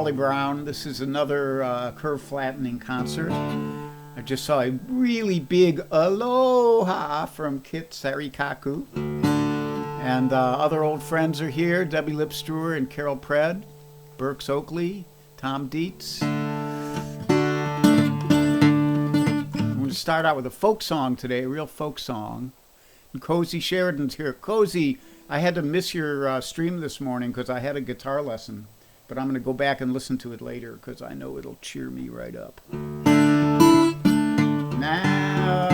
Charlie Brown. This is another curve flattening concert. I just saw a really big aloha from Kit Sarikaku. And other old friends are here, Debbie Lipstruer and Carol Pred, Burks Oakley, Tom Dietz. I'm going to start out with a folk song today, a real folk song. And Cozy Sheridan's here. Cozy, I had to miss your stream this morning because I had a guitar lesson. But I'm going to go back and listen to it later because I know it'll cheer me right up. Now,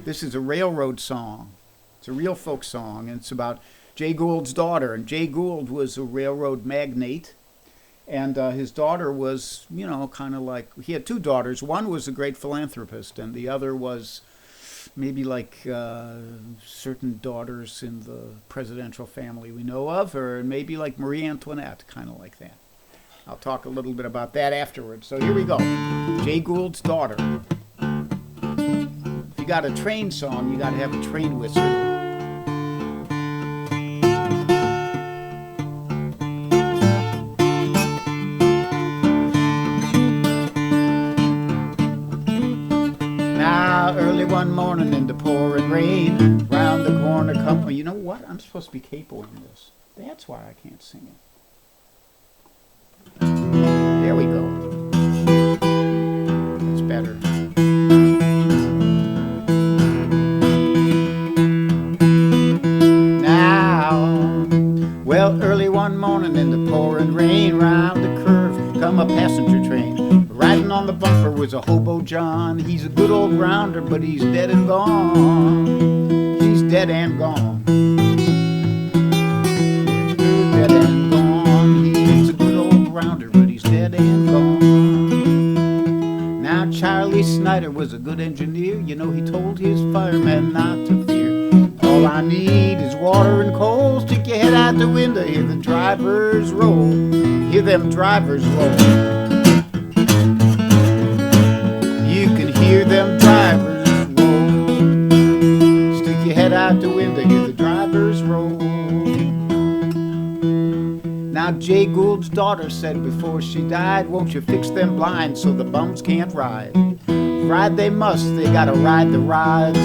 this is a railroad song. It's a real folk song, and it's about Jay Gould's daughter. And Jay Gould was a railroad magnate, and his daughter was, you know, kind of like, he had two daughters. One was a great philanthropist, and the other was maybe like certain daughters in the presidential family we know of, or maybe like Marie Antoinette, kind of like that. I'll talk a little bit about that afterwards. So here we go. Jay Gould's daughter. If you got a train song, you got to have a train whistle. Early one morning in the pouring rain, round the corner come. Oh, you know what? I'm supposed to be capoing this. That's why I can't sing it. There we go. That's better. Now, well, early one morning in the pouring rain, round the curve come a passenger train. Riding on the bumper was a hobo John. He's a good old rounder, but he's dead and gone. He's dead and gone. Dead and gone. He's a good old rounder, but he's dead and gone. Now Charlie Snyder was a good engineer. You know, he told his firemen not to fear. All I need is water and coal. Stick your head out the window, hear the drivers roll. Hear them drivers roll. Hear them drivers roll. Stick your head out the window, hear the drivers roll. Now Jay Gould's daughter said before she died, won't you fix them blinds so the bums can't ride? Ride they must, they gotta ride the rides.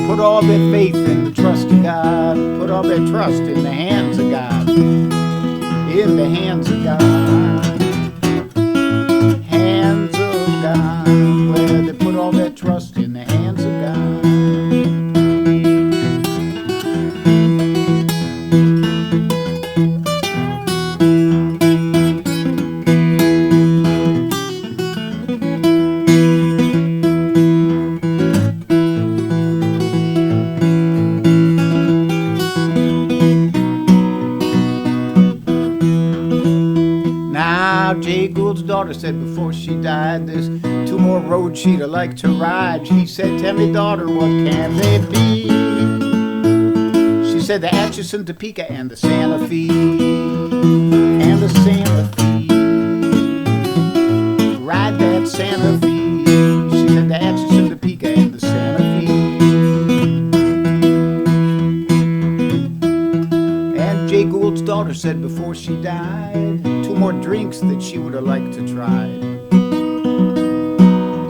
Put all their faith in the trust of God. Put all their trust in the hands of God. In the hands of God. Hands of God. Where they put all their trust in the hands of God. Now Jay Gould's daughter said before she died, there's two more roads she'd like to ride. She said, tell me daughter, what can they be? She said the Atchison, Topeka, and the Santa Fe. And the Santa Fe. Ride that Santa Fe. She said the Atchison, Topeka, and the Santa Fe. And Jay Gould's daughter said before she died, two more drinks that she would have liked to try.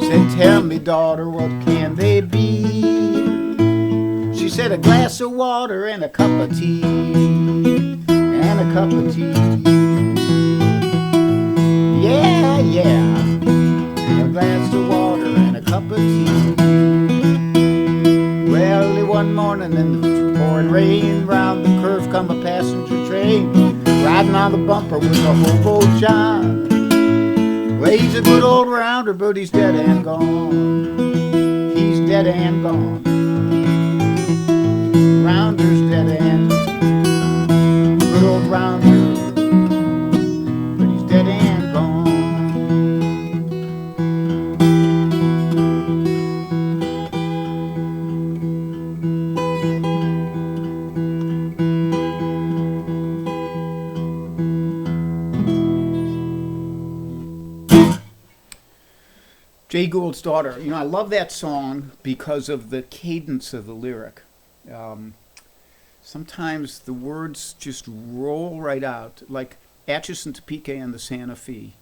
Said, tell me, daughter, what can they be? She said, a glass of water and a cup of tea. And a cup of tea. Yeah, yeah. A glass of water and a cup of tea. Well, early one morning in the pouring rain, round the curve come a passenger train. Riding on the bumper was a hobo John. Well, he's a good old rounder, but he's dead and gone. He's dead and gone. Rounder's dead and gone. Good old rounder, but he's dead and gone. Jay Gould's daughter. You know, I love that song because of the cadence of the lyric. Sometimes the words just roll right out. Like Atchison, Topeka, and the Santa Fe.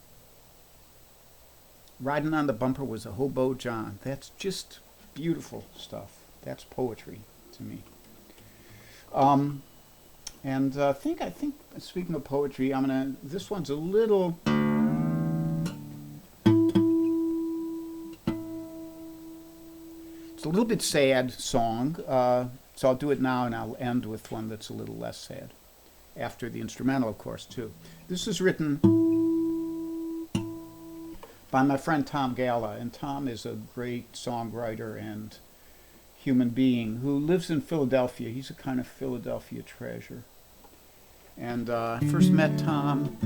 Riding on the bumper was a hobo John. That's just beautiful stuff. That's poetry to me. And I think speaking of poetry, this one's a little. It's a little bit sad song, so I'll do it now, and I'll end with one that's a little less sad, after the instrumental, of course, too. This is written by my friend Tom Galla, and Tom is a great songwriter and human being who lives in Philadelphia. He's a kind of Philadelphia treasure. And I first met Tom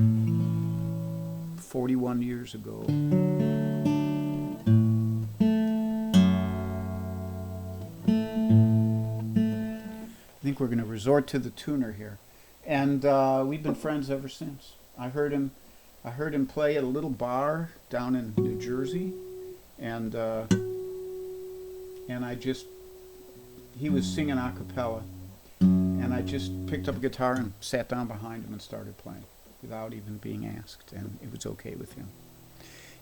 41 years ago. I think we're going to resort to the tuner here. And we've been friends ever since. I heard him play at a little bar down in New Jersey, and he was singing a cappella, and I just picked up a guitar and sat down behind him and started playing without even being asked, and it was okay with him.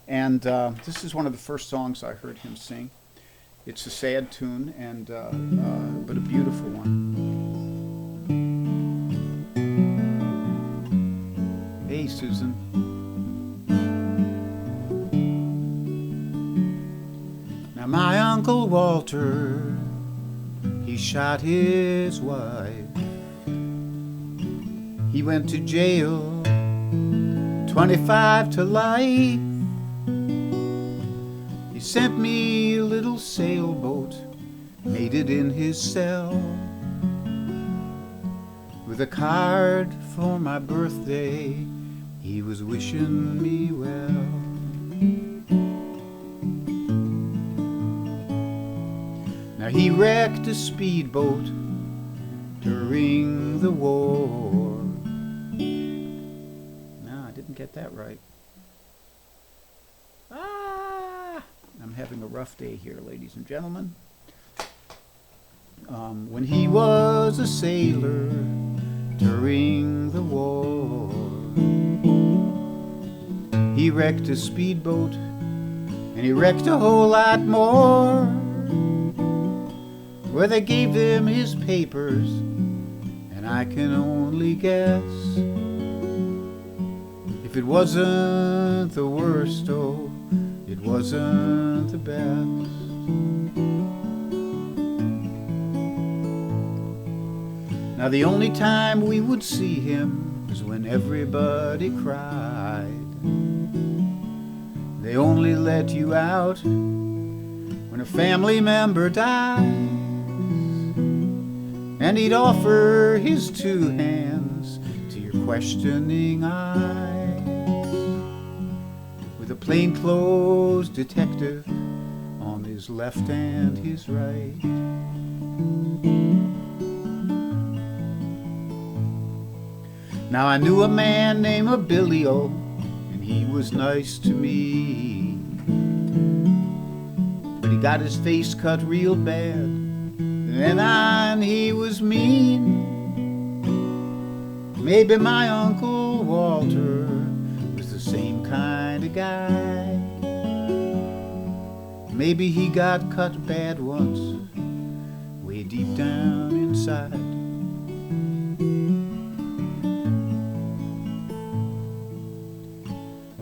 And this is one of the first songs I heard him sing. It's a sad tune, and but a beautiful one. Hey, Susan. Now my Uncle Walter, he shot his wife. He went to jail, 25 to life. He sent me a little sailboat, made it in his cell, with a card for my birthday. He was wishing me well. Now he wrecked a speedboat during the war. No, I didn't get that right. I'm having a rough day here, ladies and gentlemen. When he was a sailor during the war, he wrecked a speedboat, and he wrecked a whole lot more, where they gave him his papers, and I can only guess if it wasn't the worst, oh, it wasn't the best. Now the only time we would see him was when everybody cried. They only let you out when a family member dies, and he'd offer his two hands to your questioning eyes, with a plainclothes detective on his left and his right. Now I knew a man named Billy O, and he was nice to me, but he got his face cut real bad, and he was mean. Maybe my Uncle Walter was the same kind of guy. Maybe he got cut bad once, way deep down inside.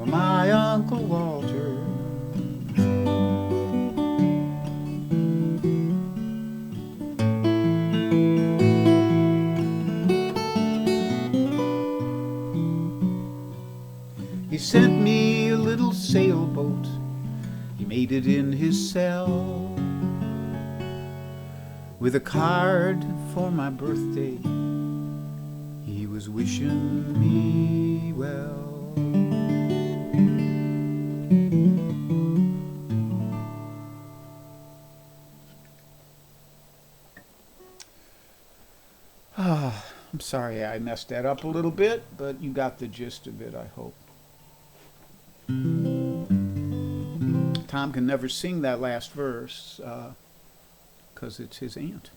My Uncle Walter, he sent me a little sailboat, he made it in his cell, with a card for my birthday. He was wishing me well. I'm sorry I messed that up a little bit, but you got the gist of it, I hope. Tom can never sing that last verse because it's his aunt.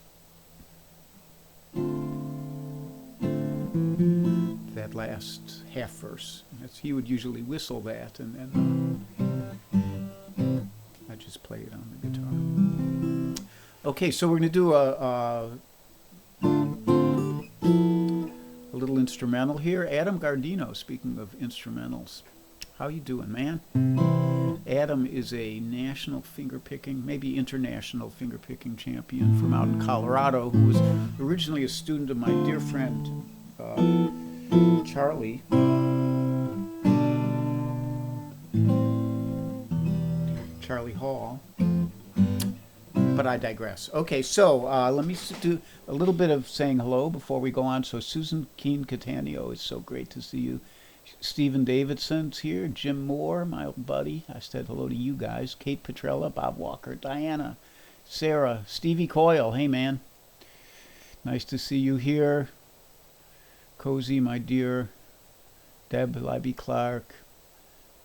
That last half verse. He would usually whistle that, and then I just play it on the guitar. Okay, so we're going to do a little instrumental here. Adam Gardino, speaking of instrumentals. How you doing, man? Adam is a national fingerpicking, maybe international fingerpicking champion from out in Colorado, who was originally a student of my dear friend Charlie. Charlie Hall. But I digress. Okay, so let me do a little bit of saying hello before we go on. So Susan Keene Catania, it's so great to see you. Stephen Davidson's here. Jim Moore, my old buddy. I said hello to you guys. Kate Petrella, Bob Walker, Diana, Sarah, Stevie Coyle. Hey, man. Nice to see you here. Cozy, my dear. Deb Libby Clark.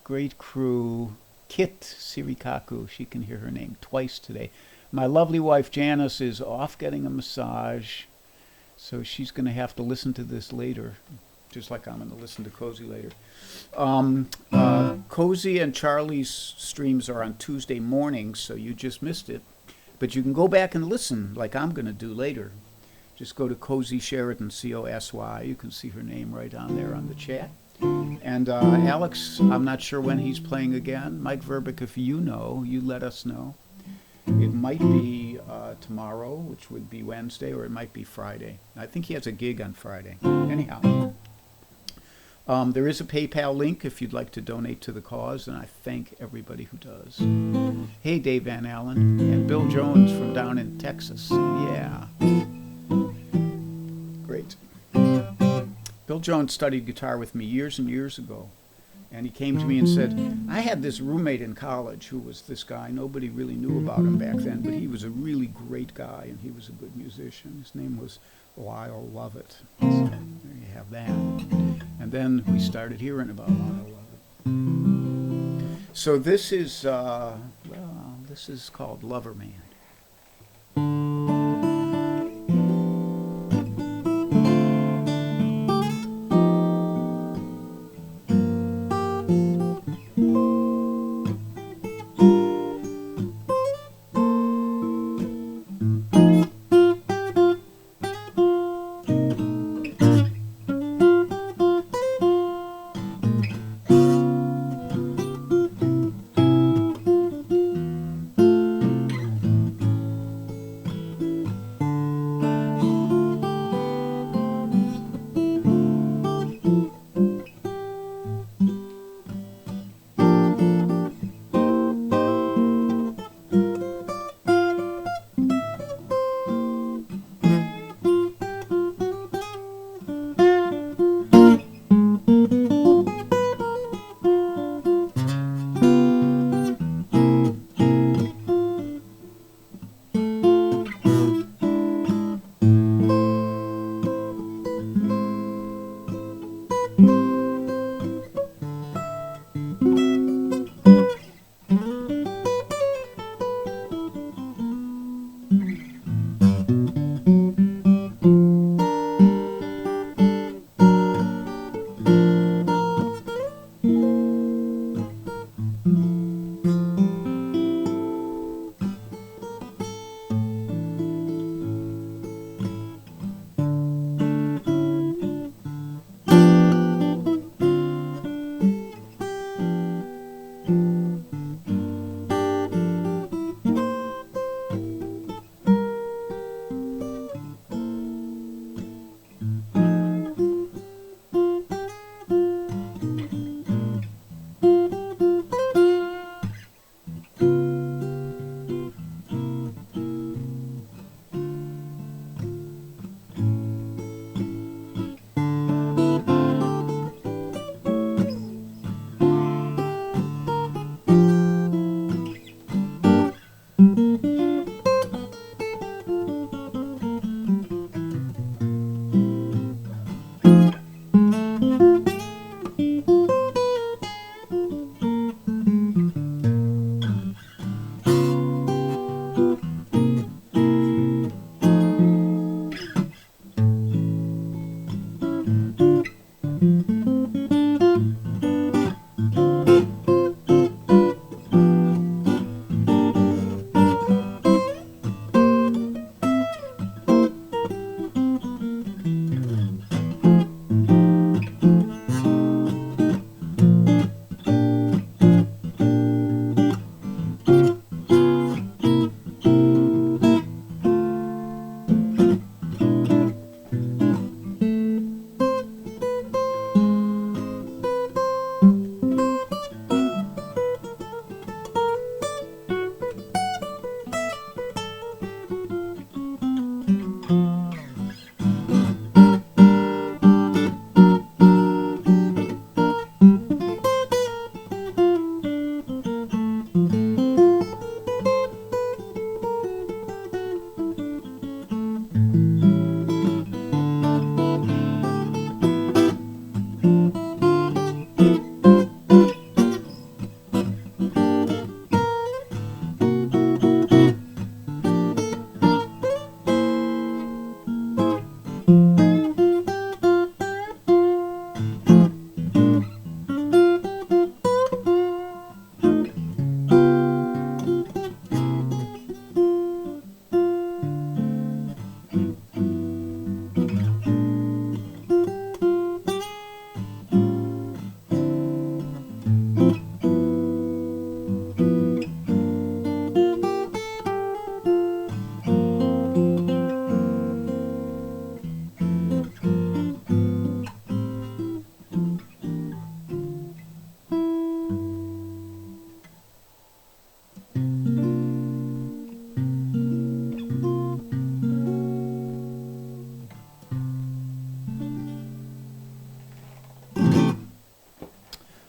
Great crew. Kit Sirikaku. She can hear her name twice today. My lovely wife Janice is off getting a massage, so she's going to have to listen to this later, just like I'm going to listen to Cozy later. Cozy and Charlie's streams are on Tuesday mornings, so you just missed it. But you can go back and listen like I'm going to do later. Just go to Cozy Sheridan, C-O-S-Y. You can see her name right on there on the chat. And Alex, I'm not sure when he's playing again. Mike Verbeek, if you know, you let us know. It might be tomorrow, which would be Wednesday, or it might be Friday. I think he has a gig on Friday. Anyhow, there is a PayPal link if you'd like to donate to the cause, and I thank everybody who does. Hey, Dave Van Allen, and Bill Jones from down in Texas. Yeah. Great. Bill Jones studied guitar with me years and years ago. And he came to me and said, I had this roommate in college who was this guy. Nobody really knew about him back then, but he was a really great guy, and he was a good musician. His name was Lyle Lovett. So there you have that. And then we started hearing about Lyle Lovett. So this is, this is called Lover Man.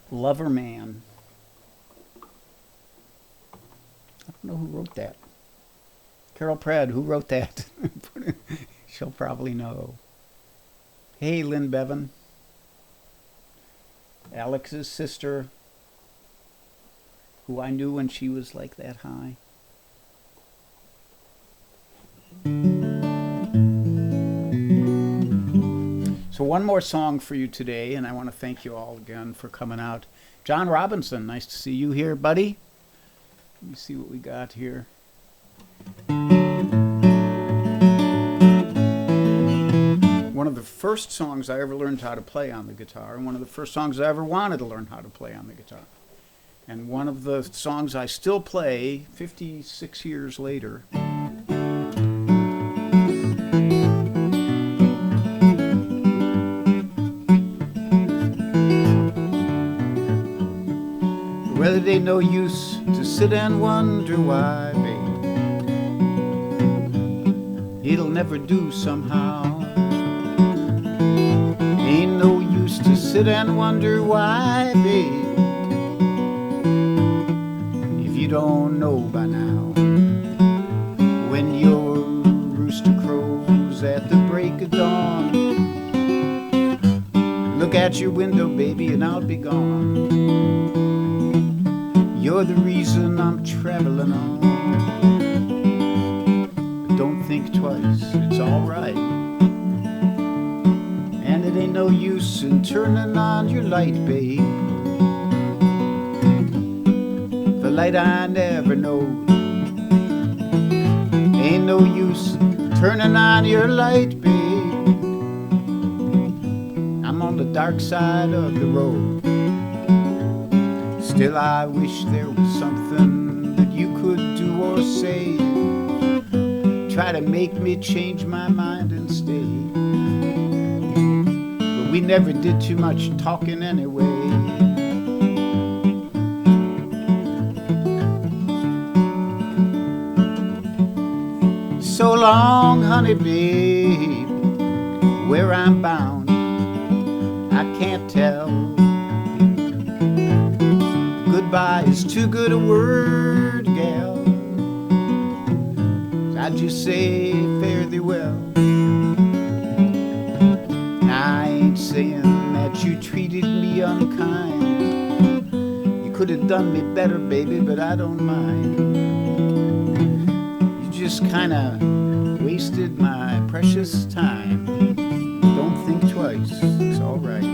Lover Man. I don't know who wrote that. Carol Pratt, who wrote that? She'll probably know. Hey, Lynn Bevan. Alex's sister, who I knew when she was like that high. So one more song for you today, and I want to thank you all again for coming out. John Robinson, nice to see you here, buddy. Let me see what we got here. One of the first songs I ever learned how to play on the guitar, and one of the first songs I ever wanted to learn how to play on the guitar. And one of the songs I still play 56 years later. Well, it ain't no use to sit and wonder why, babe. It'll never do somehow. Ain't no use to sit and wonder why, babe, if you don't know by now. When your rooster crows at the break of dawn, look at your window, baby, and I'll be gone. You're the reason I'm traveling on. But don't think twice, it's alright. And it ain't no use in turning on your light, babe. The light I never knowed. Ain't no use turning on your light, babe. I'm on the dark side of the road. Still I wish there was something that you could do or say. Try to make me change my mind and stay. But we never did too much talking anyway. So long, honey babe, where I'm bound, I can't tell. Goodbye is too good a word, gal. I just say fare thee well. I ain't saying that you treated me unkind. You could have done me better, baby, but I don't mind. You just kinda wasted my precious time. Don't think twice, it's alright.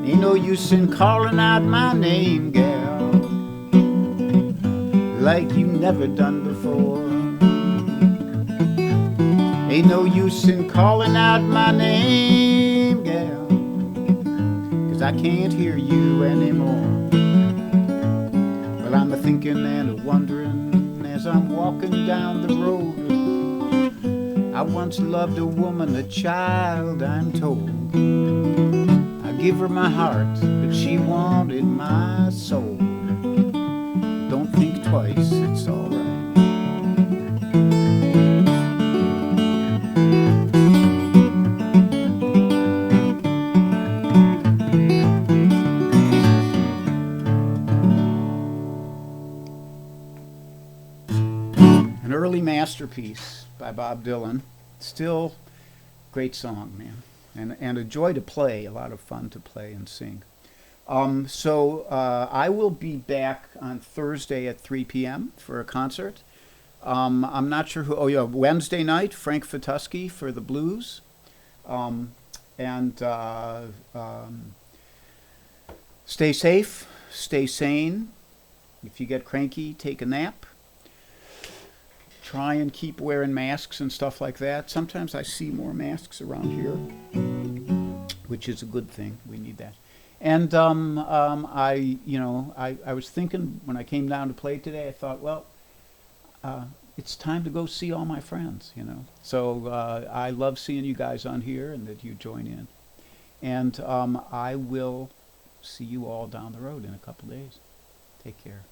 Ain't no use in calling out my name, gal, like you never done before. Ain't no use in calling out my name, gal, 'cause I can't hear you anymore. Well, I'm a-thinking and a-wondering as I'm walking down the road. I once loved a woman, a child, I'm told. I give her my heart, but she wanted my soul. Don't think twice, it's all right. An early masterpiece by Bob Dylan. Still great song, man. And a joy to play, a lot of fun to play and sing. So I will be back on Thursday at 3 p.m. for a concert. I'm not sure who. Oh, yeah, Wednesday night, Frank Fatuski for the blues. And stay safe, stay sane. If you get cranky, take a nap. Try and keep wearing masks and stuff like that. Sometimes I see more masks around here, which is a good thing. We need that. And I was thinking when I came down to play today, I thought, well, it's time to go see all my friends, So I love seeing you guys on here and that you join in. And I will see you all down the road in a couple days. Take care.